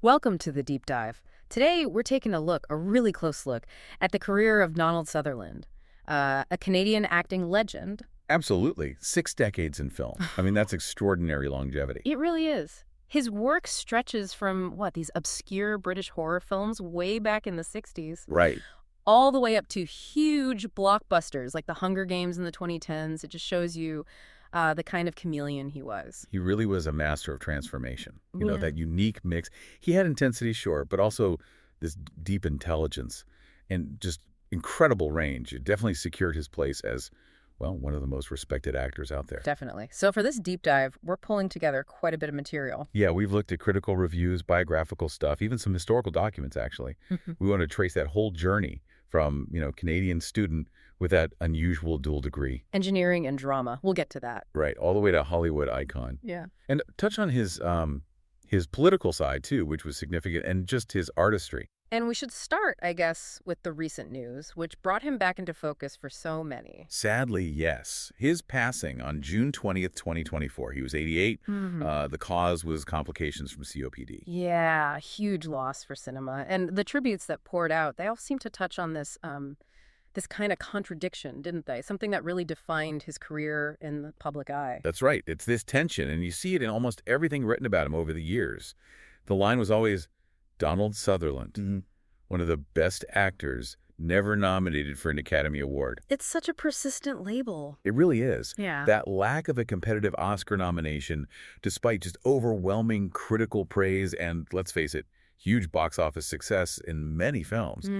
Welcome to the Deep Dive. Today, we're taking a really close look, at the career of Donald Sutherland, a Canadian acting legend. Absolutely. 6 decades in film. I mean, that's extraordinary longevity. It really is. His work stretches from, these obscure British horror films way back in the 60s, Right. all the way up to huge blockbusters like The Hunger Games in the 2010s. It just shows you the kind of chameleon he was. He really was a master of transformation. Yeah. That unique mix. He had intensity, sure, but also this deep intelligence and just incredible range. It definitely secured his place as, well, one of the most respected actors out there. Definitely. So for this deep dive, we're pulling together quite a bit of material. Yeah, we've looked at critical reviews, biographical stuff, even some historical documents, actually. We want to trace that whole journey from, Canadian student with that unusual dual degree. Engineering and drama. We'll get to that. Right, all the way to Hollywood icon. Yeah. And touch on his political side, too, which was significant, and just his artistry. And we should start, I guess, with the recent news, which brought him back into focus for so many. Sadly, yes. His passing on June 20th, 2024. He was 88. The cause was complications from COPD. Yeah, huge loss for cinema. And the tributes that poured out, they all seem to touch on this kind of contradiction, didn't they? Something that really defined his career in the public eye. That's right. It's this tension, and you see it in almost everything written about him over the years. The line was always, Donald Sutherland, one of the best actors, never nominated for an Academy Award. It's such a persistent label. It really is. Yeah. That lack of a competitive Oscar nomination, despite just overwhelming critical praise and, let's face it, huge box office success in many films,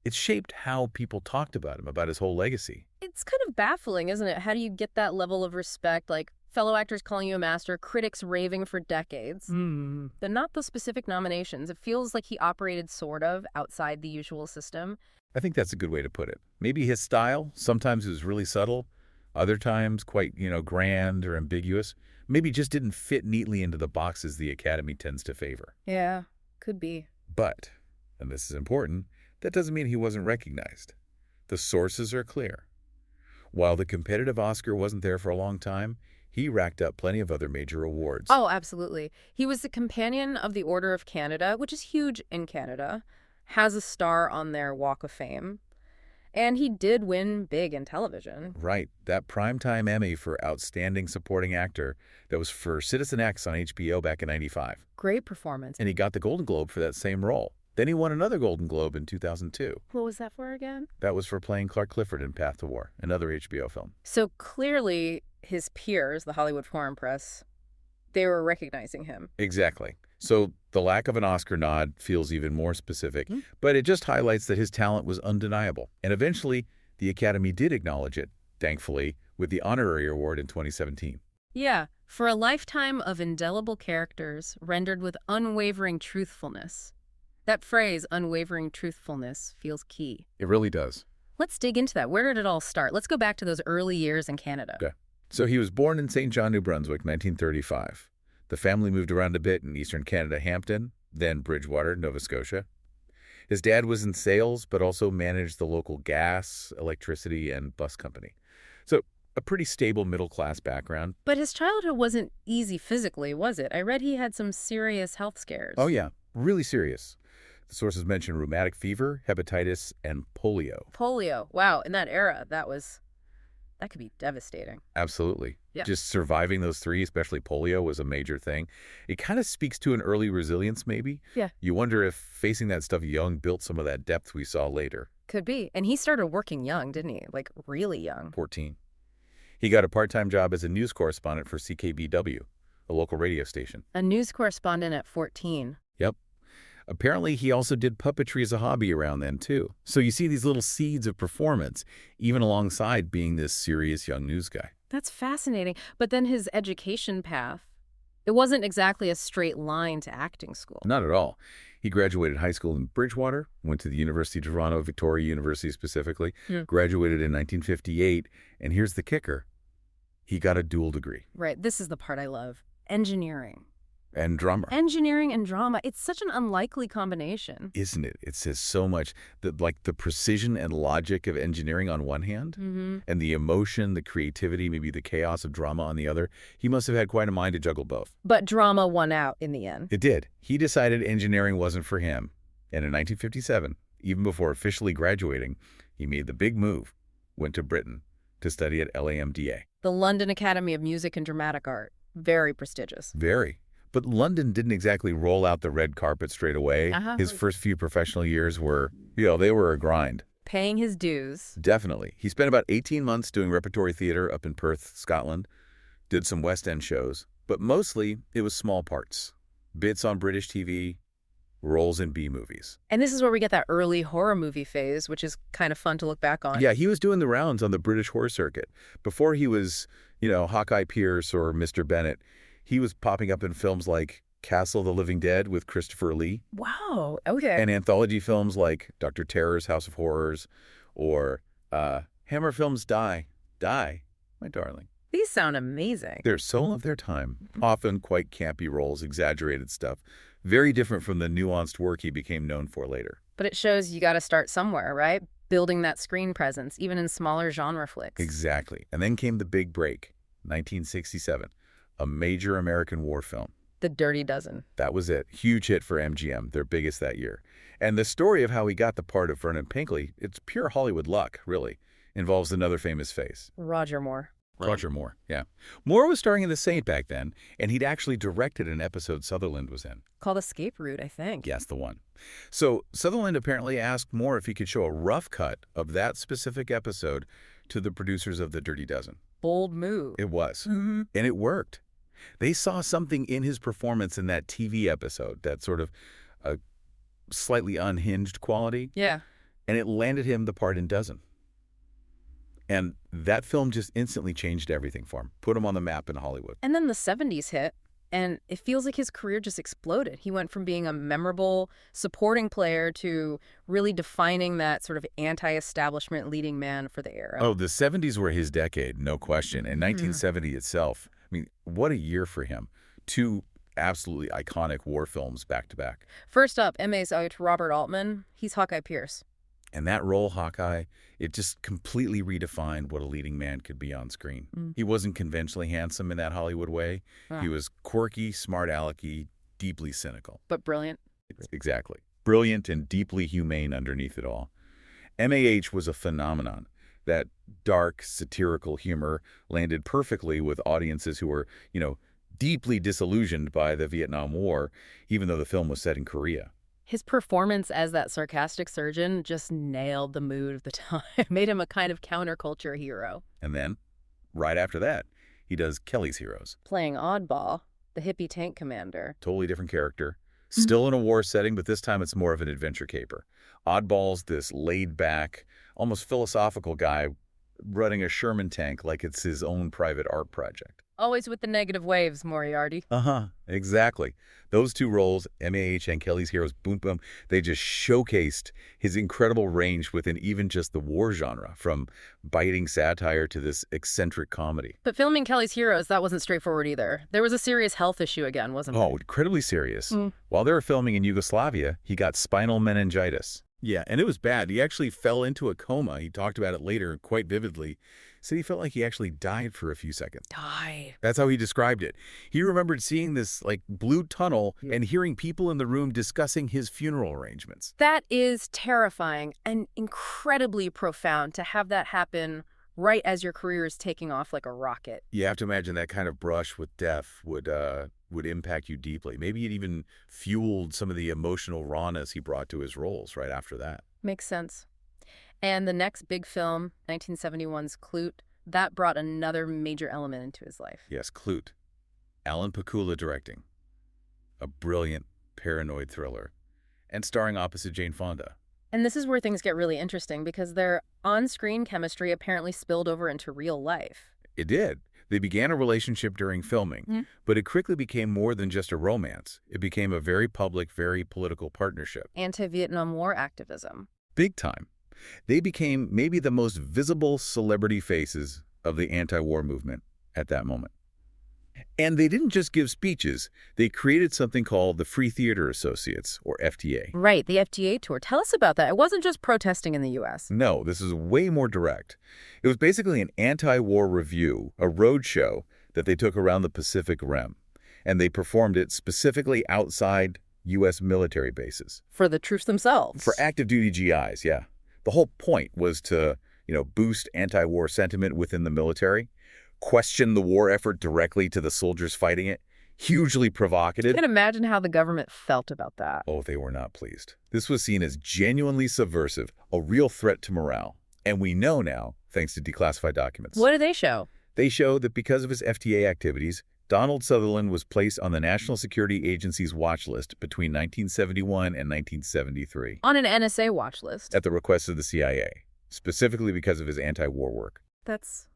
it shaped how people talked about him, about his whole legacy. It's kind of baffling, isn't it? How do you get that level of respect? Like, fellow actors calling you a master, critics raving for decades, but not the specific nominations. It feels like he operated sort of outside the usual system. I think that's a good way to put it. Maybe his style, sometimes it was really subtle, other times quite, grand or ambiguous. Maybe just didn't fit neatly into the boxes the Academy tends to favor. Yeah, could be. But, and this is important, that doesn't mean he wasn't recognized. The sources are clear. While the competitive Oscar wasn't there for a long time, he racked up plenty of other major awards. Oh, absolutely. He was the Companion of the Order of Canada, which is huge in Canada, has a star on their Walk of Fame, and he did win big in television. Right. That Primetime Emmy for Outstanding Supporting Actor that was for Citizen X on HBO back in '95. Great performance. And he got the Golden Globe for that same role. Then he won another Golden Globe in 2002. What was that for again? That was for playing Clark Clifford in Path to War, another HBO film. So clearly his peers, the Hollywood Foreign Press, they were recognizing him. Exactly. So the lack of an Oscar nod feels even more specific, but it just highlights that his talent was undeniable. And eventually, the Academy did acknowledge it, thankfully, with the honorary award in 2017. Yeah, for a lifetime of indelible characters rendered with unwavering truthfulness. That phrase, unwavering truthfulness, feels key. It really does. Let's dig into that. Where did it all start? Let's go back to those early years in Canada. Okay. So he was born in St. John, New Brunswick, 1935. The family moved around a bit in eastern Canada, Hampton, then Bridgewater, Nova Scotia. His dad was in sales, but also managed the local gas, electricity, and bus company. So a pretty stable middle-class background. But his childhood wasn't easy physically, was it? I read he had some serious health scares. Oh, yeah. Really serious. The sources mention rheumatic fever, hepatitis, and polio. Polio. Wow. In that era, that could be devastating. Absolutely. Yeah. Just surviving those three, especially polio, was a major thing. It kind of speaks to an early resilience, maybe. Yeah. You wonder if facing that stuff young built some of that depth we saw later. Could be. And he started working young, didn't he? Like, really young. 14. He got a part-time job as a news correspondent for CKBW, a local radio station. A news correspondent at 14. Yep. Apparently, he also did puppetry as a hobby around then, too. So you see these little seeds of performance, even alongside being this serious young news guy. That's fascinating. But then his education path, it wasn't exactly a straight line to acting school. Not at all. He graduated high school in Bridgewater, went to the University of Toronto, Victoria University specifically, graduated in 1958, and here's the kicker. He got a dual degree. Right. This is the part I love. Engineering. And drummer. Engineering and drama. It's such an unlikely combination. Isn't it? It says so much that, like, the precision and logic of engineering on one hand, and the emotion, the creativity, maybe the chaos of drama on the other. He must have had quite a mind to juggle both. But drama won out in the end. It did. He decided engineering wasn't for him. And in 1957, even before officially graduating, he made the big move, went to Britain to study at LAMDA. The London Academy of Music and Dramatic Art. Very prestigious. Very. But London didn't exactly roll out the red carpet straight away. His first few professional years were, they were a grind. Paying his dues. Definitely. He spent about 18 months doing repertory theater up in Perth, Scotland, did some West End shows, but mostly it was small parts. Bits on British TV, roles in B-movies. And this is where we get that early horror movie phase, which is kind of fun to look back on. Yeah, he was doing the rounds on the British horror circuit. Before he was, Hawkeye Pierce or Mr. Bennett, he was popping up in films like Castle of the Living Dead with Christopher Lee. Wow, okay. And anthology films like Dr. Terror's House of Horrors or Hammer Films' Die, my darling. These sound amazing. They're soul of their time, often quite campy roles, exaggerated stuff, very different from the nuanced work he became known for later. But it shows you got to start somewhere, right? Building that screen presence, even in smaller genre flicks. Exactly. And then came the big break, 1967. A major American war film. The Dirty Dozen. That was it. Huge hit for MGM, their biggest that year. And the story of how he got the part of Vernon Pinkley, it's pure Hollywood luck, really. Involves another famous face. Roger Moore. Roger Moore, yeah. Moore was starring in The Saint back then, and he'd actually directed an episode Sutherland was in. Called Escape Route, I think. Yes, the one. So Sutherland apparently asked Moore if he could show a rough cut of that specific episode to the producers of The Dirty Dozen. Bold move. It was. And it worked. They saw something in his performance in that TV episode, that sort of a slightly unhinged quality. Yeah. And it landed him the part in Dozen. And that film just instantly changed everything for him, put him on the map in Hollywood. And then the 70s hit, and it feels like his career just exploded. He went from being a memorable supporting player to really defining that sort of anti-establishment leading man for the era. Oh, the 70s were his decade, no question. And 1970 itself, I mean, what a year for him. Two absolutely iconic war films back to back. First up, M.A.'s out Robert Altman. He's Hawkeye Pierce. And that role, Hawkeye, it just completely redefined what a leading man could be on screen. He wasn't conventionally handsome in that Hollywood way. He was quirky, smart-alecky, deeply cynical. But brilliant. Exactly. Brilliant and deeply humane underneath it all. M.A.H. was a phenomenon. That dark, satirical humor landed perfectly with audiences who were, deeply disillusioned by the Vietnam War, even though the film was set in Korea. His performance as that sarcastic surgeon just nailed the mood of the time. Made him a kind of counterculture hero. And then, right after that, he does Kelly's Heroes. Playing Oddball, the hippie tank commander. Totally different character. Still in a war setting, but this time it's more of an adventure caper. Oddball's this laid-back, almost philosophical guy running a Sherman tank like it's his own private art project. Always with the negative waves, Moriarty. Exactly. Those two roles, M.A.H. and Kelly's Heroes, boom, boom, they just showcased his incredible range within even just the war genre, from biting satire to this eccentric comedy. But filming Kelly's Heroes, that wasn't straightforward either. There was a serious health issue again, wasn't there? Oh, incredibly serious. While they were filming in Yugoslavia, he got spinal meningitis. Yeah, and it was bad. He actually fell into a coma. He talked about it later quite vividly. Said he felt like he actually died for a few seconds. Died. That's how he described it. He remembered seeing this blue tunnel and hearing people in the room discussing his funeral arrangements. That is terrifying and incredibly profound to have that happen right as your career is taking off like a rocket. You have to imagine that kind of brush with death would impact you deeply. Maybe it even fueled some of the emotional rawness he brought to his roles right after that. Makes sense. And the next big film, 1971's Klute, that brought another major element into his life. Yes, Klute. Alan Pakula directing. A brilliant, paranoid thriller. And starring opposite Jane Fonda. And this is where things get really interesting because their on-screen chemistry apparently spilled over into real life. It did. They began a relationship during filming, but it quickly became more than just a romance. It became a very public, very political partnership. Anti-Vietnam War activism. Big time. They became maybe the most visible celebrity faces of the anti-war movement at that moment. And they didn't just give speeches. They created something called the Free Theater Associates, or FTA. Right, the FTA tour. Tell us about that. It wasn't just protesting in the U.S. No, this is way more direct. It was basically an anti-war review, a road show that they took around the Pacific Rim. And they performed it specifically outside U.S. military bases. For the troops themselves. For active duty GIs, yeah. The whole point was to, boost anti-war sentiment within the military, question the war effort directly to the soldiers fighting it. Hugely provocative. You can imagine how the government felt about that. Oh, they were not pleased. This was seen as genuinely subversive, a real threat to morale. And we know now, thanks to declassified documents. What do they show? They show that because of his FTA activities, Donald Sutherland was placed on the National Security Agency's watch list between 1971 and 1973. On an NSA watch list? At the request of the CIA, specifically because of his anti-war work. That's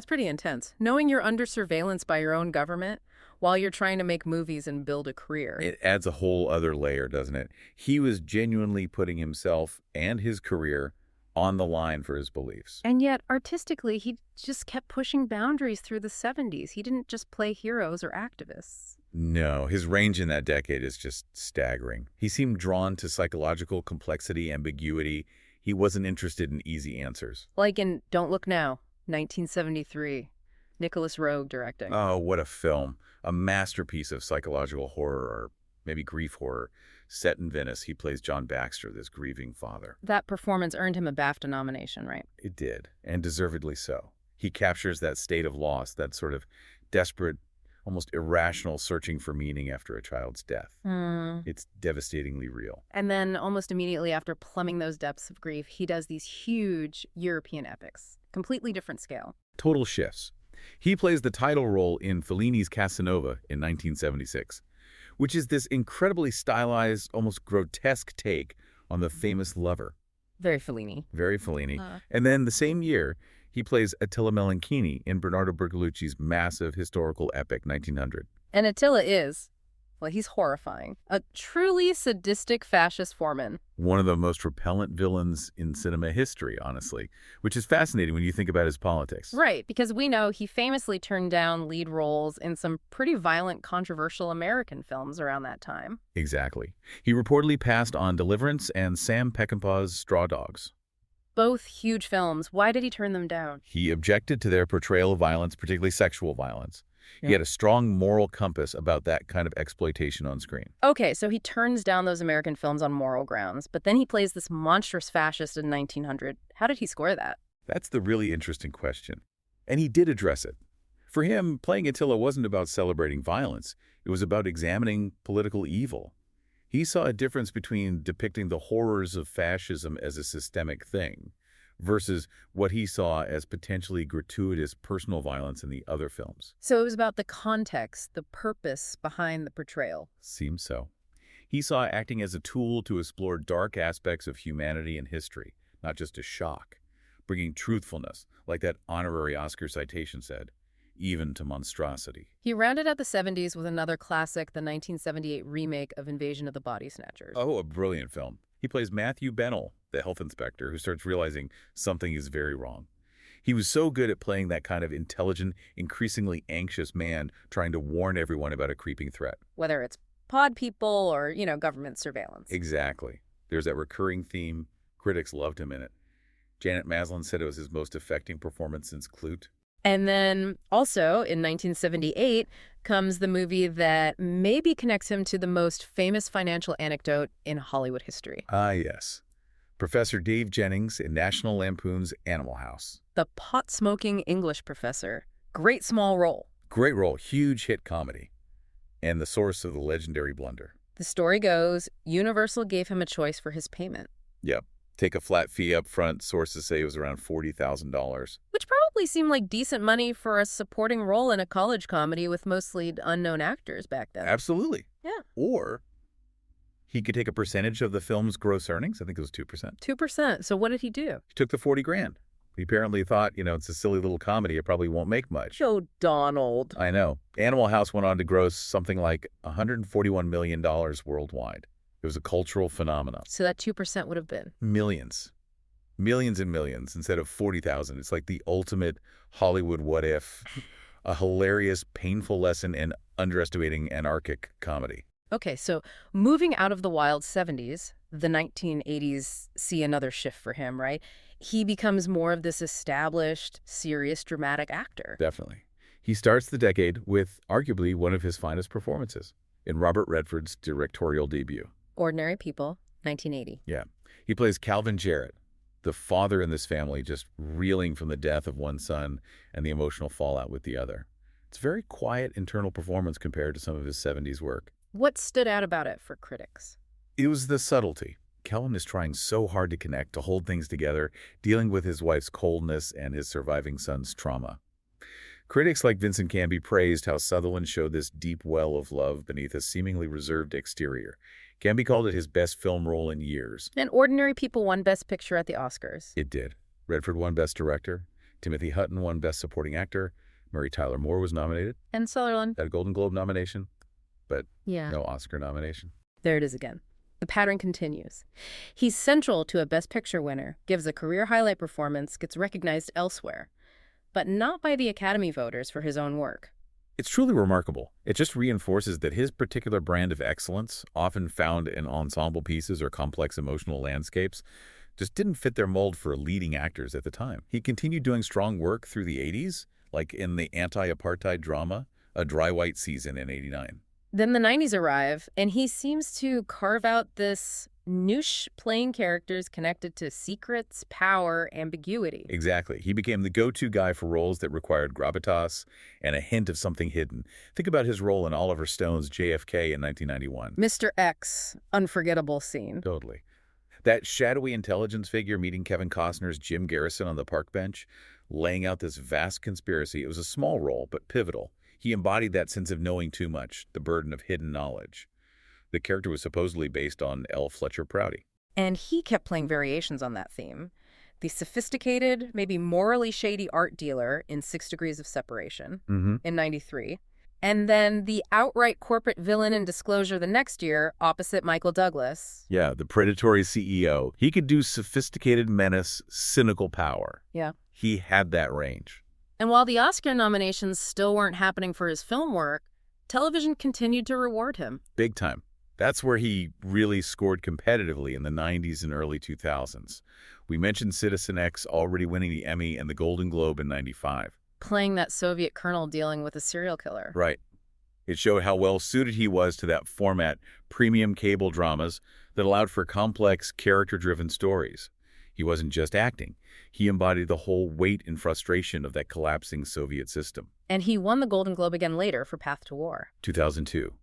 pretty intense. Knowing you're under surveillance by your own government while you're trying to make movies and build a career. It adds a whole other layer, doesn't it? He was genuinely putting himself and his career on the line for his beliefs. And yet, artistically, he just kept pushing boundaries through the 70s. He didn't just play heroes or activists. No, his range in that decade is just staggering. He seemed drawn to psychological complexity, ambiguity. He wasn't interested in easy answers. Like in Don't Look Now, 1973. Nicholas Roeg directing. Oh, what a film. A masterpiece of psychological horror, or maybe grief horror. Set in Venice, he plays John Baxter, this grieving father. That performance earned him a BAFTA nomination, right? It did, and deservedly so. He captures that state of loss, that sort of desperate, almost irrational searching for meaning after a child's death. It's devastatingly real. And then almost immediately after plumbing those depths of grief, he does these huge European epics. Completely different scale. Total shifts. He plays the title role in Fellini's Casanova in 1976, which is this incredibly stylized, almost grotesque take on the famous lover. Very Fellini. Very Fellini. And then the same year, he plays Attila Melanchini in Bernardo Bertolucci's massive historical epic, 1900. And Attila is, well, he's horrifying. A truly sadistic fascist foreman. One of the most repellent villains in cinema history, honestly, which is fascinating when you think about his politics. Right, because we know he famously turned down lead roles in some pretty violent, controversial American films around that time. Exactly. He reportedly passed on Deliverance and Sam Peckinpah's Straw Dogs. Both huge films. Why did he turn them down? He objected to their portrayal of violence, particularly sexual violence. He had a strong moral compass about that kind of exploitation on screen. Okay, so he turns down those American films on moral grounds, but then he plays this monstrous fascist in 1900. How did he score that? That's the really interesting question. And he did address it. For him, playing Attila wasn't about celebrating violence. It was about examining political evil. He saw a difference between depicting the horrors of fascism as a systemic thing versus what he saw as potentially gratuitous personal violence in the other films. So it was about the context, the purpose behind the portrayal. Seems so. He saw acting as a tool to explore dark aspects of humanity and history, not just a shock, bringing truthfulness, like that honorary Oscar citation said, even to monstrosity. He rounded out the 70s with another classic, the 1978 remake of Invasion of the Body Snatchers. Oh, a brilliant film. He plays Matthew Bennell, the health inspector, who starts realizing something is very wrong. He was so good at playing that kind of intelligent, increasingly anxious man trying to warn everyone about a creeping threat. Whether it's pod people or, government surveillance. Exactly. There's that recurring theme. Critics loved him in it. Janet Maslin said it was his most affecting performance since Clute. And then also in 1978 comes the movie that maybe connects him to the most famous financial anecdote in Hollywood history. Ah, yes. Professor Dave Jennings in National Lampoon's Animal House. The pot-smoking English professor. Great small role. Great role, huge hit comedy. And the source of the legendary blunder. The story goes, Universal gave him a choice for his payment. Yep. Take a flat fee up front. Sources say it was around $40,000. Which probably seemed like decent money for a supporting role in a college comedy with mostly unknown actors back then. Absolutely. Yeah. Or he could take a percentage of the film's gross earnings. I think it was 2%. 2%. So what did he do? He took the $40,000. He apparently thought, it's a silly little comedy. It probably won't make much. Oh, Donald. I know. Animal House went on to gross something like $141 million worldwide. It was a cultural phenomenon. So that 2% would have been? Millions. Millions and millions instead of 40,000. It's like the ultimate Hollywood what if. A hilarious, painful lesson in underestimating anarchic comedy. Okay, so moving out of the wild 70s, the 1980s see another shift for him, right? He becomes more of this established, serious, dramatic actor. Definitely. He starts the decade with arguably one of his finest performances in Robert Redford's directorial debut. Ordinary People, 1980. Yeah. He plays Calvin Jarrett, the father in this family just reeling from the death of one son and the emotional fallout with the other. It's a very quiet internal performance compared to some of his 70s work. What stood out about it for critics? It was the subtlety. Calvin is trying so hard to connect, to hold things together, dealing with his wife's coldness and his surviving son's trauma. Critics like Vincent Canby praised how Sutherland showed this deep well of love beneath a seemingly reserved exterior. Canby called it his best film role in years. And Ordinary People won Best Picture at the Oscars. It did. Redford won Best Director. Timothy Hutton won Best Supporting Actor. Mary Tyler Moore was nominated. And Sutherland. Got a Golden Globe nomination, but Yeah. no Oscar nomination. There it is again. The pattern continues. He's central to a Best Picture winner, gives a career highlight performance, gets recognized elsewhere, but not by the Academy voters for his own work. It's truly remarkable. It just reinforces that his particular brand of excellence, often found in ensemble pieces or complex emotional landscapes, just didn't fit their mold for leading actors at the time. He continued doing strong work through the 80s, like in the anti-apartheid drama, A Dry White Season in '89. Then the 90s arrive, and he seems to carve out this niche playing characters connected to secrets, power, ambiguity. Exactly. He became the go-to guy for roles that required gravitas and a hint of something hidden. Think about his role in Oliver Stone's JFK in 1991. Mr. X, unforgettable scene. Totally. That shadowy intelligence figure meeting Kevin Costner's Jim Garrison on the park bench, laying out this vast conspiracy. It was a small role, but pivotal. He embodied that sense of knowing too much, the burden of hidden knowledge. The character was supposedly based on L. Fletcher Prouty. And he kept playing variations on that theme. The sophisticated, maybe morally shady art dealer in 6 Degrees of Separation in 93. And then the outright corporate villain in Disclosure the next year, opposite Michael Douglas. Yeah, the predatory CEO. He could do sophisticated menace, cynical power. Yeah. He had that range. And while the Oscar nominations still weren't happening for his film work, television continued to reward him. Big time. That's where he really scored competitively in the 90s and early 2000s. We mentioned Citizen X already winning the Emmy and the Golden Globe in 95. Playing that Soviet colonel dealing with a serial killer. Right. It showed how well suited he was to that format, premium cable dramas that allowed for complex, character-driven stories. He wasn't just acting. He embodied the whole weight and frustration of that collapsing Soviet system. And he won the Golden Globe again later for Path to War. 2002.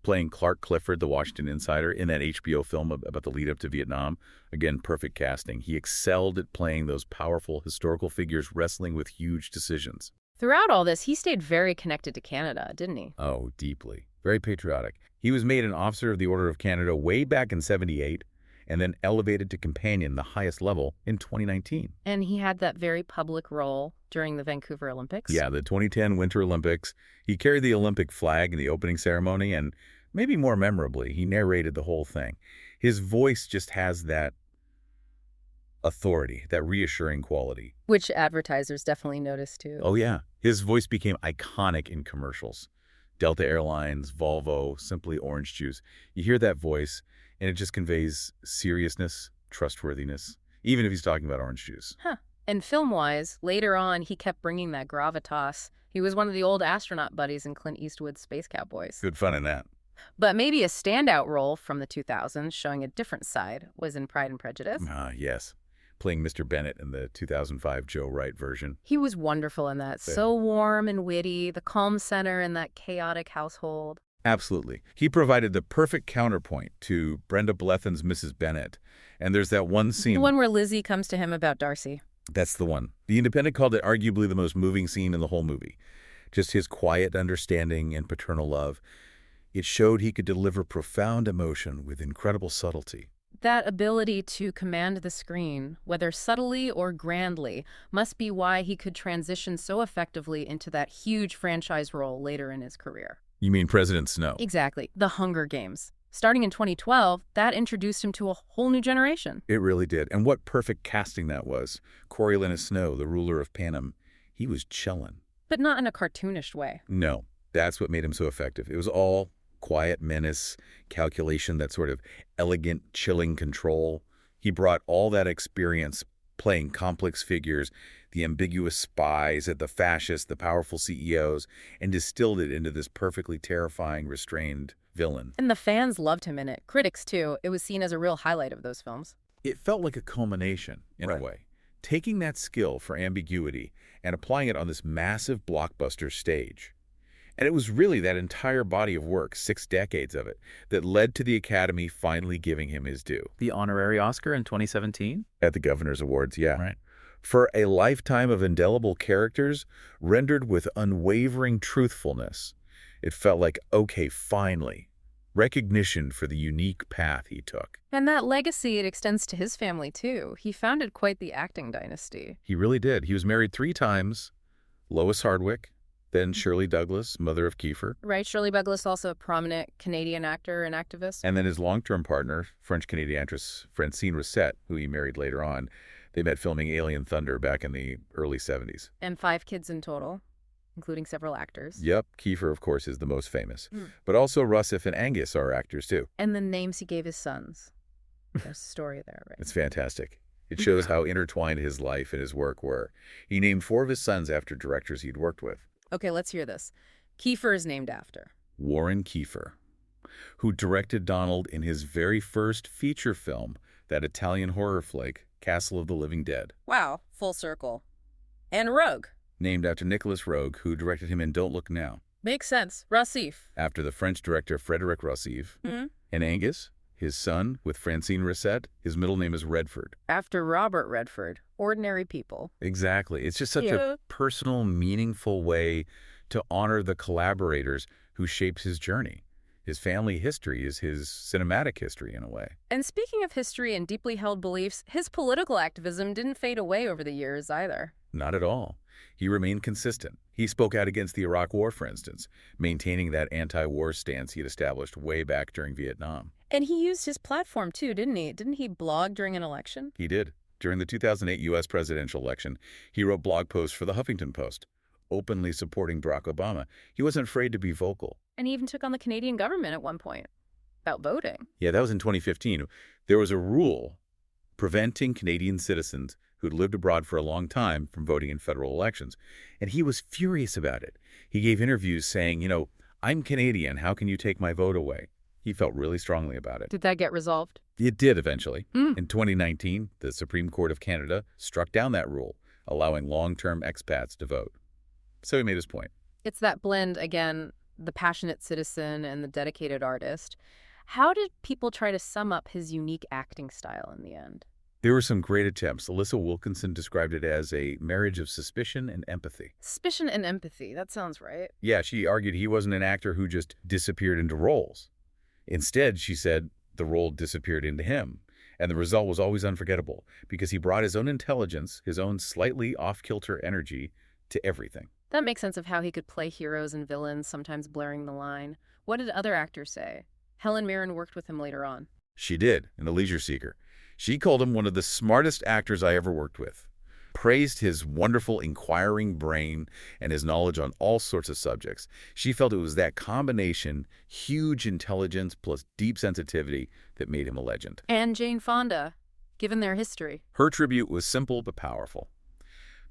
Playing Clark Clifford, the Washington insider, in that HBO film about the lead-up to Vietnam. Again, perfect casting. He excelled at playing those powerful historical figures wrestling with huge decisions. Throughout all this, he stayed very connected to Canada, didn't he? Oh, deeply. Very patriotic. He was made an officer of the Order of Canada way back in '78, and then elevated to companion, the highest level, in 2019. And he had that very public role during the Vancouver Olympics. Yeah, the 2010 Winter Olympics. He carried the Olympic flag in the opening ceremony, and maybe more memorably, he narrated the whole thing. His voice just has that authority, that reassuring quality. Which advertisers definitely noticed too. Oh, yeah. His voice became iconic in commercials. Delta Airlines, Volvo, Simply Orange Juice. You hear that voice, and it just conveys seriousness, trustworthiness, even if he's talking about orange juice. Huh. And film-wise, later on, he kept bringing that gravitas. He was one of the old astronaut buddies in Clint Eastwood's Space Cowboys. Good fun in that. But maybe a standout role from the 2000s, showing a different side, was in Pride and Prejudice. Yes. Playing Mr. Bennett in the 2005 Joe Wright version. He was wonderful in that. So warm and witty, the calm center in that chaotic household. Absolutely. He provided the perfect counterpoint to Brenda Blethyn's Mrs. Bennett. And there's that one scene. The one where Lizzie comes to him about Darcy. That's the one. The Independent called it arguably the most moving scene in the whole movie. Just his quiet understanding and paternal love. It showed he could deliver profound emotion with incredible subtlety. That ability to command the screen, whether subtly or grandly, must be why he could transition so effectively into that huge franchise role later in his career. You mean President Snow? Exactly. The Hunger Games. Starting in 2012, that introduced him to a whole new generation. It really did. And what perfect casting that was. Coriolanus Snow, the ruler of Panem, he was chillin'. But not in a cartoonish way. No, that's what made him so effective. It was all quiet menace, calculation, that sort of elegant, chilling control. He brought all that experience playing complex figures, the ambiguous spies, the fascists, the powerful CEOs, and distilled it into this perfectly terrifying, restrained villain. And the fans loved him in it. Critics, too. It was seen as a real highlight of those films. It felt like a culmination, in a way. Taking that skill for ambiguity and applying it on this massive blockbuster stage. And it was really that entire body of work, 6 decades of it, that led to the Academy finally giving him his due. The honorary Oscar in 2017? At the Governor's Awards, yeah. Right. For a lifetime of indelible characters rendered with unwavering truthfulness. It felt like, okay, finally, recognition for the unique path he took. And that legacy, it extends to his family, too. He founded quite the acting dynasty. He really did. He was married 3 times. Lois Hardwick, then Shirley Douglas, mother of Kiefer. Right, Shirley Douglas, also a prominent Canadian actor and activist. And then his long-term partner, French-Canadian actress Francine Rosset, who he married later on. They met filming Alien Thunder back in the early 70s. And 5 kids in total, including several actors. Yep, Kiefer, of course, is the most famous. But also Rossif and Angus are actors, too. And the names he gave his sons. There's a story there, right? It's fantastic. It shows how intertwined his life and his work were. He named 4 of his sons after directors he'd worked with. Okay, let's hear this. Kiefer is named after Warren Kiefer, who directed Donald in his very first feature film, that Italian horror flick, Castle of the Living Dead. Wow, full circle. And Rogue. Named after Nicolas Roeg, who directed him in Don't Look Now. Makes sense. Rossif. After the French director Frédéric Rossif. And Angus, his son, with Francine Rosset, his middle name is Redford. After Robert Redford. Ordinary people. Exactly. It's just such a personal, meaningful way to honor the collaborators who shaped his journey. His family history is his cinematic history, in a way. And speaking of history and deeply held beliefs, his political activism didn't fade away over the years either. Not at all. He remained consistent. He spoke out against the Iraq War, for instance, maintaining that anti-war stance he had established way back during Vietnam. And he used his platform, too, didn't he? Didn't he blog during an election? He did. During the 2008 U.S. presidential election, he wrote blog posts for the Huffington Post, openly supporting Barack Obama. He wasn't afraid to be vocal. And he even took on the Canadian government at one point about voting. Yeah, that was in 2015. There was a rule preventing Canadian citizens who'd lived abroad for a long time from voting in federal elections. And he was furious about it. He gave interviews saying, I'm Canadian. How can you take my vote away? He felt really strongly about it. Did that get resolved? It did eventually. In 2019, the Supreme Court of Canada struck down that rule, allowing long-term expats to vote. So he made his point. It's that blend, again, the passionate citizen and the dedicated artist. How did people try to sum up his unique acting style in the end? There were some great attempts. Alyssa Wilkinson described it as a marriage of suspicion and empathy. Suspicion and empathy, that sounds right. Yeah, she argued he wasn't an actor who just disappeared into roles. Instead, she said the role disappeared into him. And the result was always unforgettable because he brought his own intelligence, his own slightly off-kilter energy to everything. That makes sense of how he could play heroes and villains, sometimes blurring the line. What did other actors say? Helen Mirren worked with him later on. She did, in The Leisure Seeker. She called him one of the smartest actors I ever worked with, praised his wonderful inquiring brain and his knowledge on all sorts of subjects. She felt it was that combination, huge intelligence plus deep sensitivity, that made him a legend. And Jane Fonda, given their history. Her tribute was simple but powerful.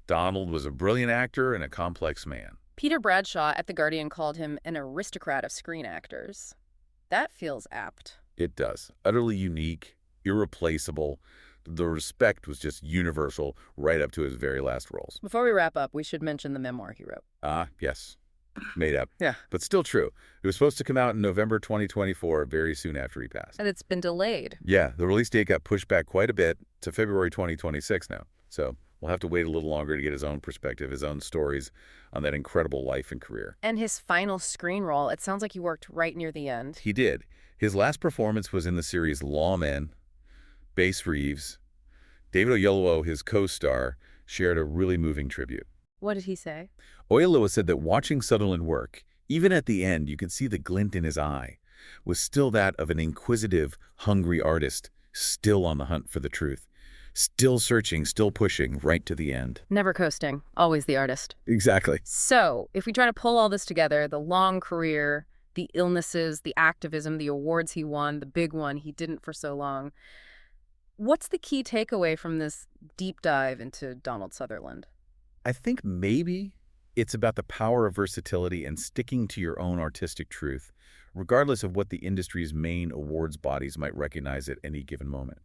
Donald was a brilliant actor and a complex man. Peter Bradshaw at The Guardian called him an aristocrat of screen actors. That feels apt. It does. Utterly unique, irreplaceable. The respect was just universal right up to his very last roles. Before we wrap up, we should mention the memoir he wrote. Yes. Made up. Yeah. But still true. It was supposed to come out in November 2024, very soon after he passed. And it's been delayed. Yeah, the release date got pushed back quite a bit to February 2026 now. So we'll have to wait a little longer to get his own perspective, his own stories on that incredible life and career. And his final screen role, it sounds like he worked right near the end. He did. His last performance was in the series Lawmen. Bass Reeves, David Oyelowo, his co-star, shared a really moving tribute. What did he say? Oyelowo said that watching Sutherland work, even at the end, you could see the glint in his eye, was still that of an inquisitive, hungry artist, still on the hunt for the truth. Still searching, still pushing, right to the end. Never coasting, always the artist. Exactly. So, if we try to pull all this together, the long career, the illnesses, the activism, the awards he won, the big one he didn't for so long, what's the key takeaway from this deep dive into Donald Sutherland? I think maybe it's about the power of versatility and sticking to your own artistic truth, regardless of what the industry's main awards bodies might recognize at any given moment.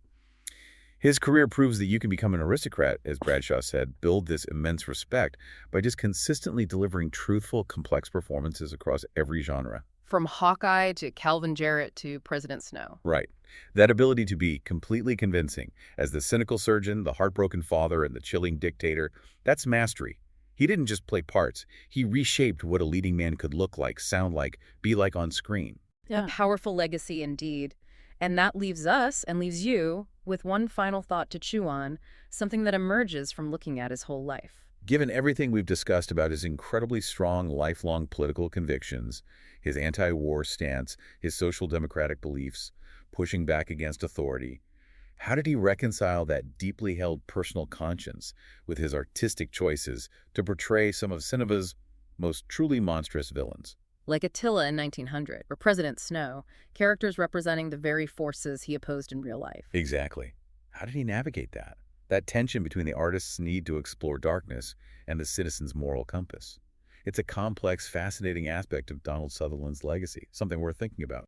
His career proves that you can become an aristocrat, as Bradshaw said, build this immense respect by just consistently delivering truthful, complex performances across every genre. From Hawkeye to Calvin Jarrett to President Snow. Right. That ability to be completely convincing as the cynical surgeon, the heartbroken father, and the chilling dictator, that's mastery. He didn't just play parts. He reshaped what a leading man could look like, sound like, be like on screen. A powerful legacy indeed. And that leaves us, and leaves you, with one final thought to chew on, something that emerges from looking at his whole life. Given everything we've discussed about his incredibly strong, lifelong political convictions, his anti-war stance, his social democratic beliefs, pushing back against authority, how did he reconcile that deeply held personal conscience with his artistic choices to portray some of cinema's most truly monstrous villains? Like Attila in 1900, or President Snow, characters representing the very forces he opposed in real life. Exactly. How did he navigate that? That tension between the artist's need to explore darkness and the citizen's moral compass. It's a complex, fascinating aspect of Donald Sutherland's legacy, something worth thinking about.